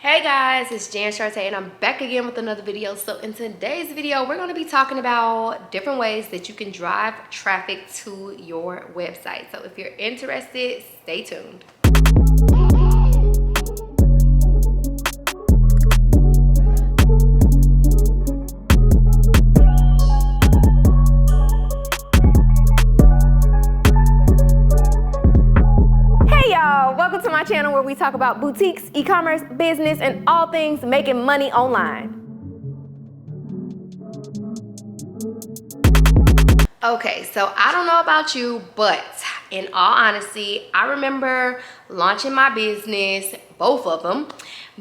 Hey guys, it's Jan Sharte and I'm back again with another video. So in today's video, we're going to be talking about different ways that you can drive traffic to your website. So if you're interested, stay tuned. Welcome to my channel where we talk about boutiques, e-commerce, business, and all things making money online. Okay, so I don't know about you, but in all honesty, I remember launching my business, both of them,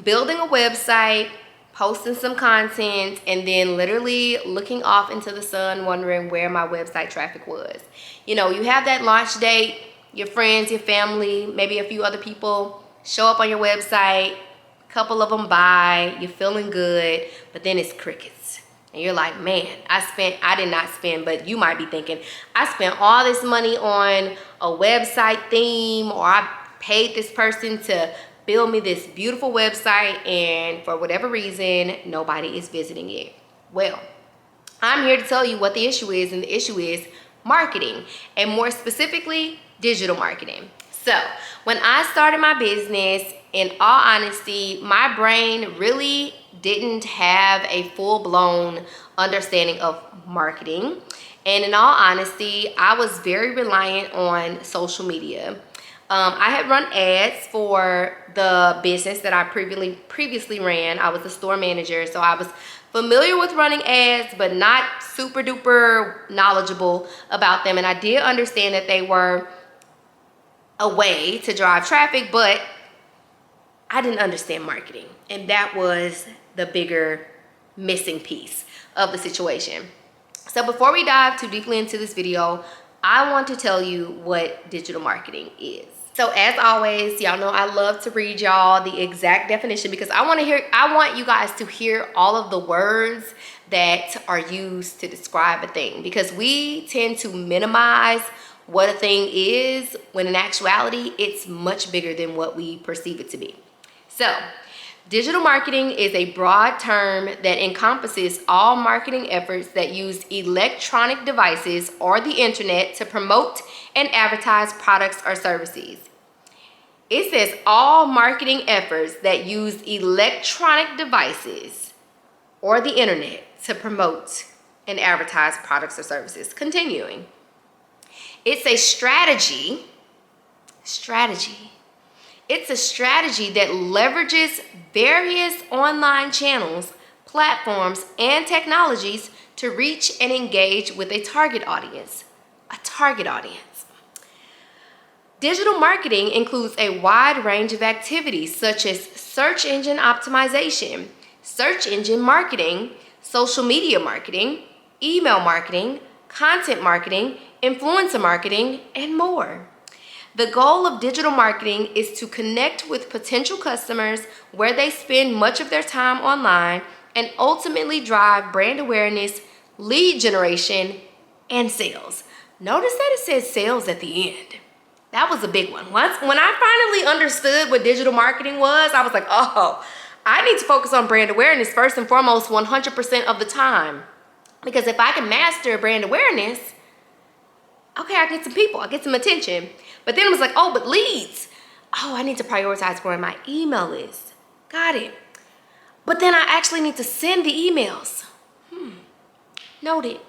building a website, posting some content, and then literally looking off into the sun wondering where my website traffic was. You know, you have that launch date, your friends, your family, maybe a few other people show up on your website, a couple of them buy, you're feeling good, but then it's crickets. And you're like, man, I did not spend, but you might be thinking, I spent all this money on a website theme, or I paid this person to build me this beautiful website, and for whatever reason, nobody is visiting it. Well, I'm here to tell you what the issue is, and the issue is marketing, and more specifically, digital marketing. So when I started my business, in all honesty, my brain really didn't have a full-blown understanding of marketing. And in all honesty, I was very reliant on social media. I had run ads for the business that I previously ran. I was a store manager, so I was familiar with running ads, but not super duper knowledgeable about them. And I did understand that they were a way to drive traffic, but I didn't understand marketing. And that was the bigger missing piece of the situation. So before we dive too deeply into this video, I want to tell you what digital marketing is. So as always, y'all know I love to read y'all the exact definition because I want you guys to hear all of the words that are used to describe a thing, because we tend to minimize what a thing is when in actuality it's much bigger than what we perceive it to be. So digital marketing is a broad term that encompasses all marketing efforts that use electronic devices or the internet to promote and advertise products or services. It says all marketing efforts that use electronic devices or the internet to promote and advertise products or services. Continuing. It's a strategy. It's a strategy that leverages various online channels, platforms, and technologies to reach and engage with a target audience. Digital marketing includes a wide range of activities such as search engine optimization, search engine marketing, social media marketing, email marketing, content marketing, influencer marketing, and more. The goal of digital marketing is to connect with potential customers where they spend much of their time online and ultimately drive brand awareness, lead generation, and sales. Notice that it says sales at the end. That was a big one. When I finally understood what digital marketing was, I was like, oh, I need to focus on brand awareness first and foremost 100% of the time. Because if I can master brand awareness, okay, I get some people, I get some attention. But then I was like, oh, but leads. Oh, I need to prioritize growing my email list. Got it. But then I actually need to send the emails. Noted.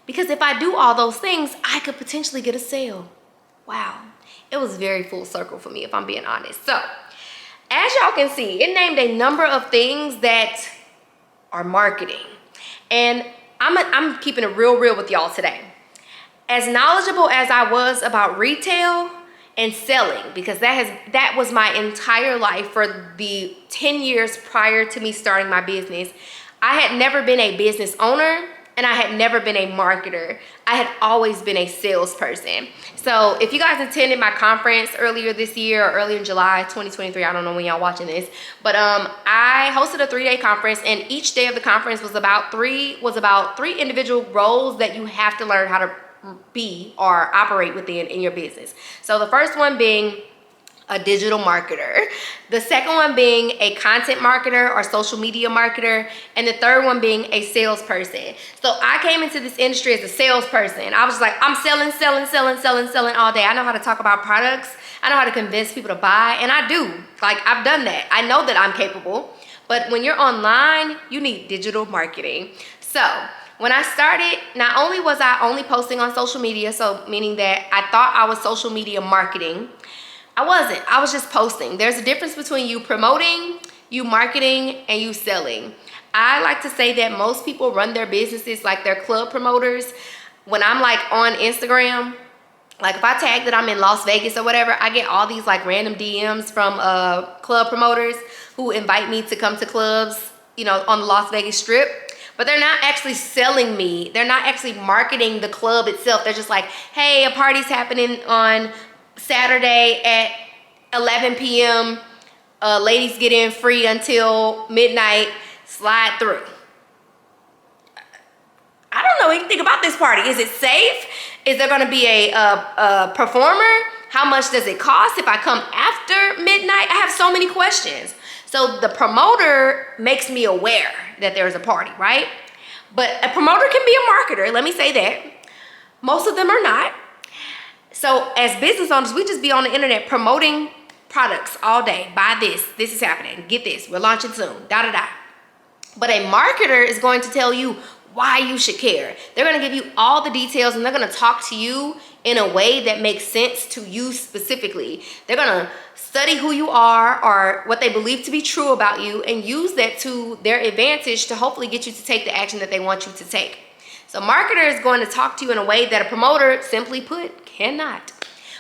Because if I do all those things, I could potentially get a sale. Wow. It was very full circle for me, if I'm being honest. So, as y'all can see, it named a number of things that are marketing. And I'm keeping it real with y'all today. As knowledgeable as I was about retail and selling, because that was my entire life for the 10 years prior to me starting my business, I had never been a business owner and I had never been a marketer. I had always been a salesperson. So if you guys attended my conference earlier this year or earlier in July 2023, I don't know when y'all watching this, but I hosted a 3-day conference, and each day of the conference was about three individual roles that you have to learn how to be or operate within in your business. So the first one being a digital marketer. The second one being a content marketer or social media marketer. And the third one being a salesperson. So I came into this industry as a salesperson. I was like, I'm selling all day. I know how to talk about products. I know how to convince people to buy. And I do. Like, I've done that. I know that I'm capable. But when you're online, you need digital marketing. So when I started, not only was I only posting on social media, so meaning that I thought I was social media marketing, I wasn't. I was just posting. There's a difference between you promoting, you marketing, and you selling. I like to say that most people run their businesses like they're club promoters. When I'm like on Instagram, like if I tag that I'm in Las Vegas or whatever, I get all these like random DMs from club promoters who invite me to come to clubs, you know, on the Las Vegas Strip. But they're not actually selling me. They're not actually marketing the club itself. They're just like, hey, a party's happening on Saturday at 11 p.m. Ladies get in free until midnight. Slide through. I don't know anything about this party. Is it safe? Is there going to be a performer? How much does it cost if I come after midnight? I have so many questions. So the promoter makes me aware that there's a party, right? But a promoter can be a marketer. Let me say that. Most of them are not. So as business owners, we just be on the internet promoting products all day. Buy this. This is happening. Get this. We're launching soon. Da-da-da. But a marketer is going to tell you why you should care. They're going to give you all the details, and they're going to talk to you in a way that makes sense to you specifically. They're going to study who you are or what they believe to be true about you and use that to their advantage to hopefully get you to take the action that they want you to take. So marketer is going to talk to you in a way that a promoter, simply put, cannot.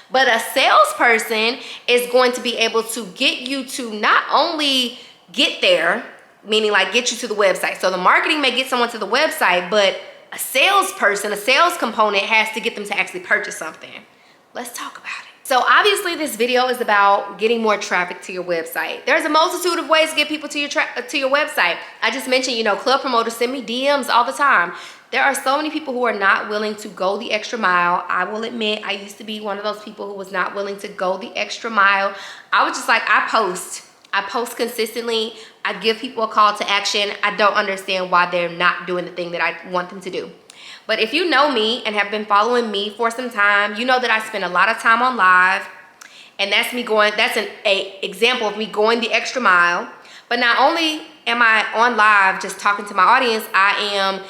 But a salesperson is going to be able to get you to not only get there, meaning like get you to the website. So the marketing may get someone to the website, but a salesperson, a sales component has to get them to actually purchase something. Let's talk about it. So obviously this video is about getting more traffic to your website. There's a multitude of ways to get people to your website. I just mentioned, you know, club promoters send me DMs all the time. There are so many people who are not willing to go the extra mile. I will admit, I used to be one of those people who was not willing to go the extra mile. I was just like, I post consistently. I give people a call to action. I don't understand why they're not doing the thing that I want them to do. But if you know me and have been following me for some time, you know that I spend a lot of time on live. And that's an example of me going the extra mile. But not only am I on live just talking to my audience, I am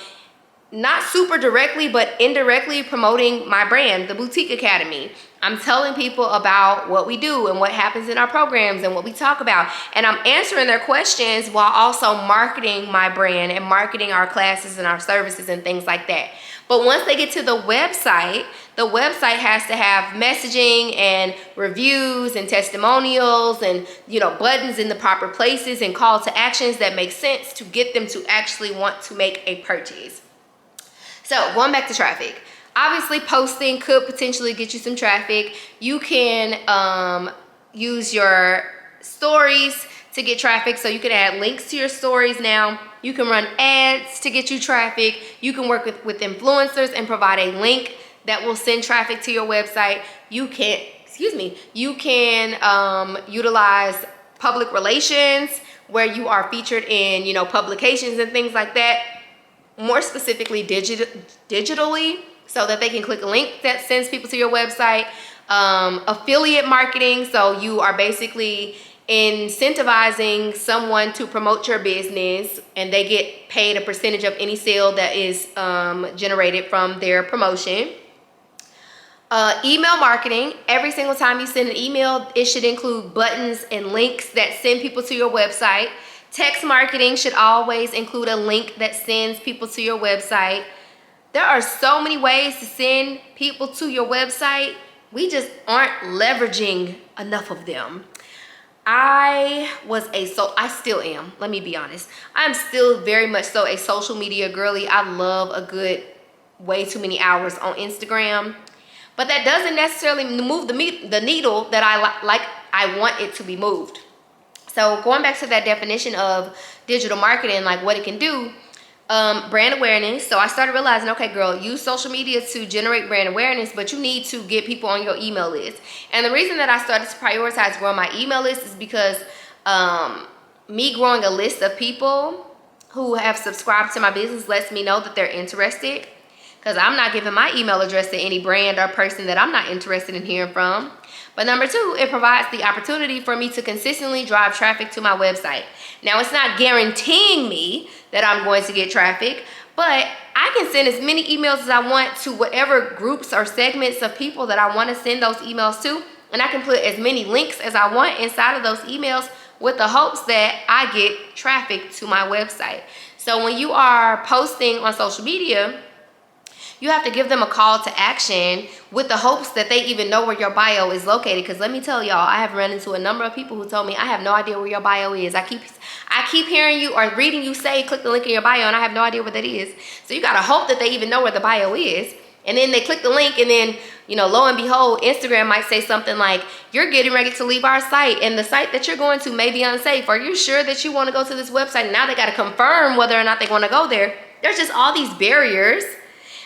not super directly, but indirectly promoting my brand, the Boutique Academy. I'm telling people about what we do and what happens in our programs and what we talk about. And I'm answering their questions while also marketing my brand and marketing our classes and our services and things like that. But once they get to the website has to have messaging and reviews and testimonials and, you know, buttons in the proper places and call to actions that make sense to get them to actually want to make a purchase. So going back to traffic, obviously posting could potentially get you some traffic. You can use your stories to get traffic. So you can add links to your stories now. You can run ads to get you traffic. You can work with influencers and provide a link that will send traffic to your website. You can utilize public relations where you are featured in, you know, publications and things like that. More specifically digitally, so that they can click a link that sends people to your website. Affiliate marketing, so you are basically incentivizing someone to promote your business and they get paid a percentage of any sale that is generated from their promotion. Email marketing, every single time you send an email, it should include buttons and links that send people to your website. Text marketing should always include a link that sends people to your website. There are so many ways to send people to your website. We just aren't leveraging enough of them. I still am, let me be honest. I'm still very much so a social media girly. I love a good way too many hours on Instagram. But that doesn't necessarily move the needle that I want it to be moved. So going back to that definition of digital marketing, like what it can do, brand awareness. So I started realizing, okay, girl, use social media to generate brand awareness, but you need to get people on your email list. And the reason that I started to prioritize growing my email list is because me growing a list of people who have subscribed to my business lets me know that they're interested, because I'm not giving my email address to any brand or person that I'm not interested in hearing from. But number two, it provides the opportunity for me to consistently drive traffic to my website. Now, it's not guaranteeing me that I'm going to get traffic, but I can send as many emails as I want to whatever groups or segments of people that I want to send those emails to. And I can put as many links as I want inside of those emails with the hopes that I get traffic to my website. So when you are posting on social media, you have to give them a call to action with the hopes that they even know where your bio is located. Because let me tell y'all, I have run into a number of people who told me, I have no idea where your bio is. I keep hearing you or reading you say, click the link in your bio, and I have no idea what that is. So you gotta hope that they even know where the bio is. And then they click the link, and then, you know, lo and behold, Instagram might say something like, you're getting ready to leave our site, and the site that you're going to may be unsafe. Are you sure that you want to go to this website? And now they got to confirm whether or not they want to go there. There's just all these barriers.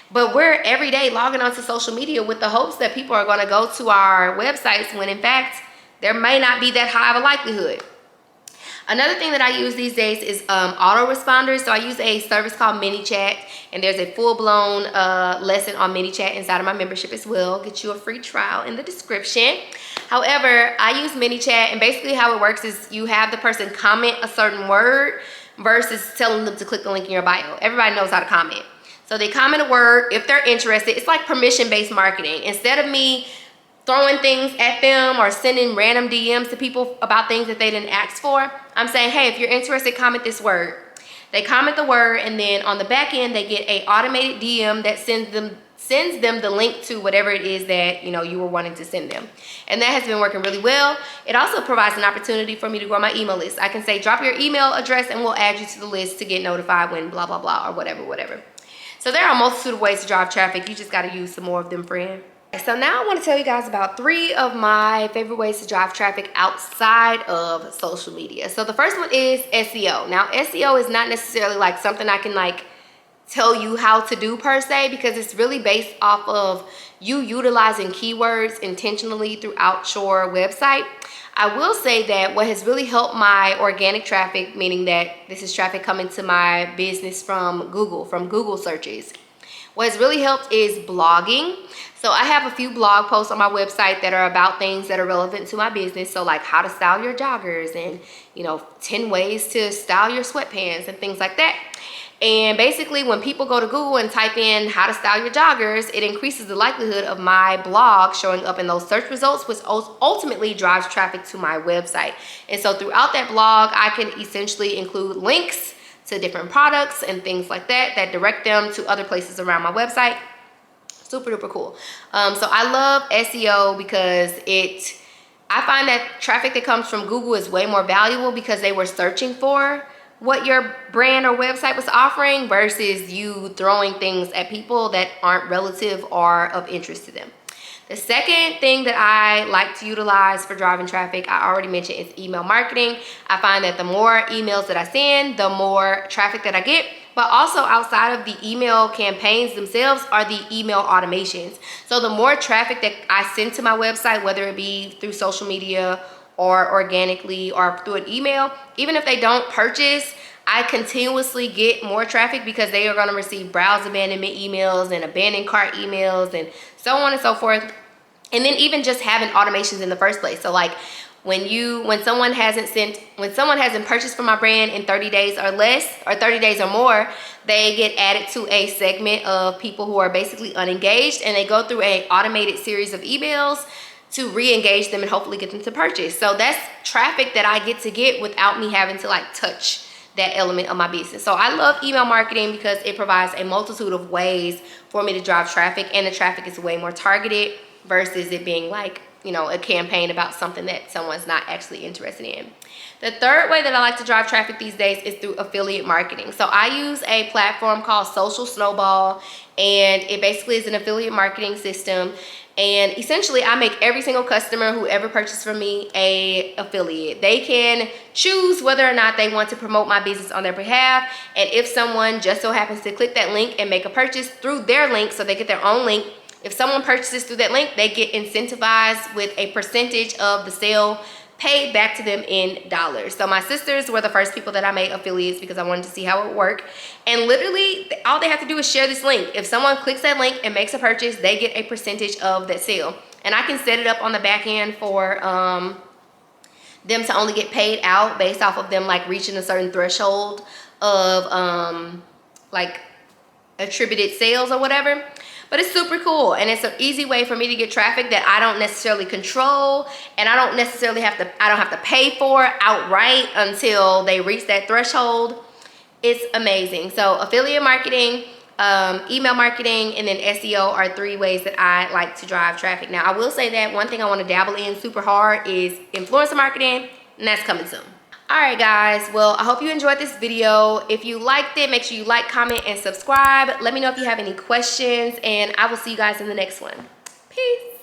But we're every day logging onto social media with the hopes that people are going to go to our websites, when in fact, there may not be that high of a likelihood. Another thing that I use these days is autoresponders. So I use a service called ManyChat, and there's a full-blown lesson on ManyChat inside of my membership as well. Get you a free trial in the description. However, I use ManyChat, and basically how it works is you have the person comment a certain word versus telling them to click the link in your bio. Everybody knows how to comment. So they comment a word if they're interested. It's like permission-based marketing. Instead of me throwing things at them or sending random DMs to people about things that they didn't ask for, I'm saying, hey, if you're interested, comment this word. They comment the word, and then on the back end, they get a automated DM that sends them the link to whatever it is that, you know, you were wanting to send them. And that has been working really well. It also provides an opportunity for me to grow my email list. I can say, drop your email address and we'll add you to the list to get notified when blah, blah, blah, or whatever. So there are a multitude of ways to drive traffic. You just got to use some more of them, friend. So now I want to tell you guys about 3 of my favorite ways to drive traffic outside of social media. So the first one is SEO. Now, SEO is not necessarily like something I can like tell you how to do per se, because it's really based off of you utilizing keywords intentionally throughout your website. I will say that what has really helped my organic traffic, meaning that this is traffic coming to my business from Google searches. What has really helped is blogging. So I have a few blog posts on my website that are about things that are relevant to my business. So like how to style your joggers, and, you know, 10 ways to style your sweatpants and things like that. And basically when people go to Google and type in how to style your joggers, it increases the likelihood of my blog showing up in those search results, which ultimately drives traffic to my website. And so throughout that blog, I can essentially include links to different products and things like that that direct them to other places around my website. Super duper cool. So I love SEO because I find that traffic that comes from Google is way more valuable because they were searching for what your brand or website was offering versus you throwing things at people that aren't relative or of interest to them. The second thing that I like to utilize for driving traffic, I already mentioned, is email marketing. I find that the more emails that I send, the more traffic that I get. But also outside of the email campaigns themselves are the email automations. So the more traffic that I send to my website, whether it be through social media or organically or through an email, even if they don't purchase, I continuously get more traffic because they are going to receive browse abandonment emails and abandoned cart emails and so on and so forth. And then even just having automations in the first place. So like when someone hasn't purchased from my brand in 30 days or less, or 30 days or more, they get added to a segment of people who are basically unengaged, and they go through an automated series of emails to re-engage them and hopefully get them to purchase. So that's traffic that I get without me having to like touch that element of my business. So I love email marketing because it provides a multitude of ways for me to drive traffic, and the traffic is way more targeted versus it being like, you know, a campaign about something that someone's not actually interested in. The third way that I like to drive traffic these days is through affiliate marketing. So I use a platform called Social Snowball, and it basically is an affiliate marketing system. And essentially I make every single customer who ever purchased from me a affiliate. They can choose whether or not they want to promote my business on their behalf. And if someone just so happens to click that link and make a purchase through their link, so they get their own link, if someone purchases through that link, they get incentivized with a percentage of the sale paid back to them in dollars. So my sisters were the first people that I made affiliates because I wanted to see how it would work. And literally all they have to do is share this link. If someone clicks that link and makes a purchase, they get a percentage of that sale. And I can set it up on the back end for them to only get paid out based off of them like reaching a certain threshold of like attributed sales or whatever. But it's super cool, and it's an easy way for me to get traffic that I don't necessarily control, and I don't have to pay for outright until they reach that threshold. It's amazing. So affiliate marketing, email marketing, and then SEO are 3 ways that I like to drive traffic. Now, I will say that one thing I want to dabble in super hard is influencer marketing, and that's coming soon. All right, guys. Well, I hope you enjoyed this video. If you liked it, make sure you like, comment, and subscribe. Let me know if you have any questions, and I will see you guys in the next one. Peace.